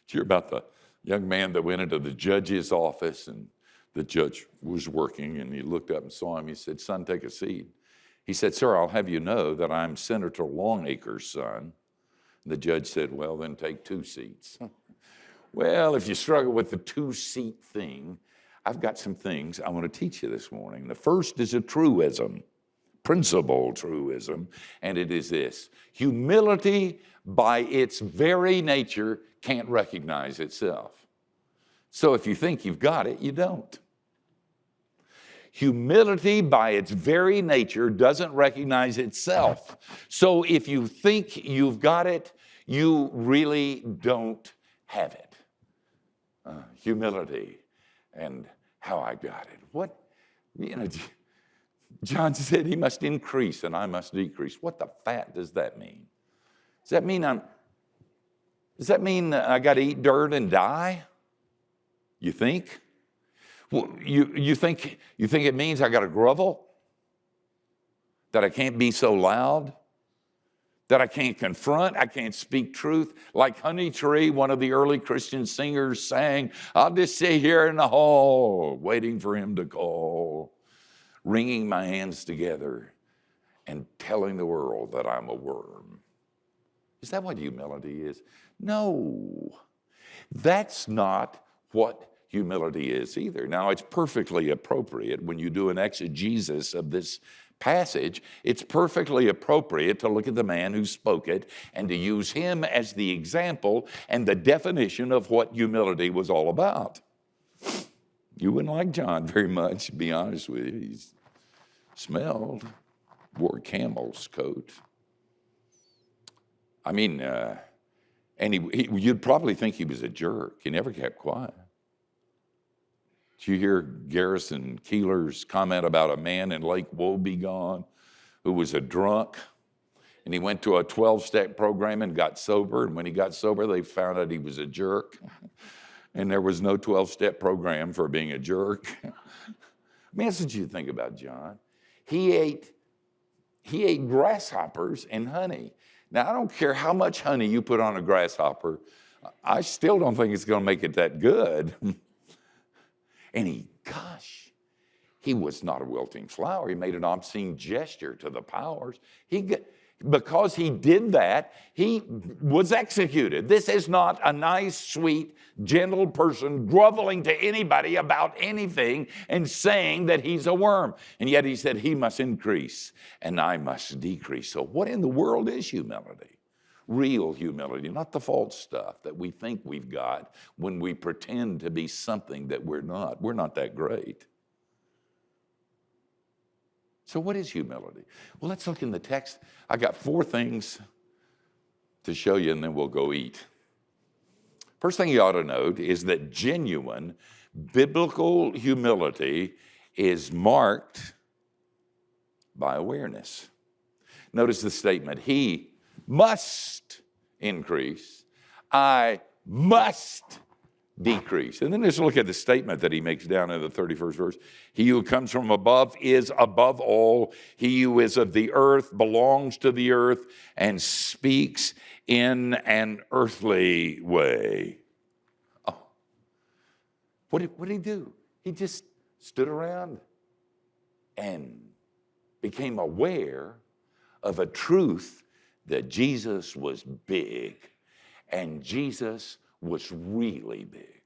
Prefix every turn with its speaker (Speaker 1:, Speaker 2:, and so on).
Speaker 1: Did you hear about the young man that went into the judge's office and the judge was working and he looked up and saw him. He said, "Son, take a seat." He said, "Sir, I'll have you know that I'm Senator Longacre's son." The judge said, "Well, then take 2 seats." Well, if you struggle with the 2-seat thing, I've got some things I want to teach you this morning. The first is a truism, principle truism, and it is this: humility by its very nature can't recognize itself. So if you think you've got it, you don't. Humility by its very nature doesn't recognize itself. So if you think you've got it, you really don't have it. Humility and how I got it. What, John said he must increase and I must decrease. What the fat does that mean? Does that mean I got to eat dirt and die? You think? Well, you think it means I got to grovel? That I can't be so loud? That I can't confront? I can't speak truth? Like Honey Tree, one of the early Christian singers, sang, "I'll just sit here in the hall waiting for him to call, wringing my hands together and telling the world that I'm a worm." Is that what humility is? No, that's not what humility is either. Now, it's perfectly appropriate when you do an exegesis of this passage. It's perfectly appropriate to look at the man who spoke it and to use him as the example and the definition of what humility was all about. You wouldn't like John very much, to be honest with you. He smelled, wore a camel's coat. I mean, and you'd probably think he was a jerk. He never kept quiet. Did you hear Garrison Keillor's comment about a man in Lake Wobegon who was a drunk? And he went to a 12-step program and got sober. And when he got sober, they found out he was a jerk. And there was no 12-step program for being a jerk. I mean, that's what you think about John. He ate grasshoppers and honey. Now, I don't care how much honey you put on a grasshopper. I still don't think it's going to make it that good. And he was not a wilting flower. He made an obscene gesture to the powers. Because he did that, he was executed. This is not a nice, sweet, gentle person groveling to anybody about anything and saying that he's a worm. And yet he said, he must increase and I must decrease. So what in the world is humility? Real humility, not the false stuff that we think we've got when we pretend to be something that we're not. We're not that great. So what is humility? Well, let's look in the text. I got 4 things to show you, and then we'll go eat. First thing you ought to note is that genuine biblical humility is marked by awareness. Notice the statement, he must increase, I must decrease. And then let's look at the statement that he makes down in the 31st verse. He who comes from above is above all. He who is of the earth belongs to the earth and speaks in an earthly way. Oh, what did he do? He just stood around and became aware of a truth that Jesus was big and Jesus was really big.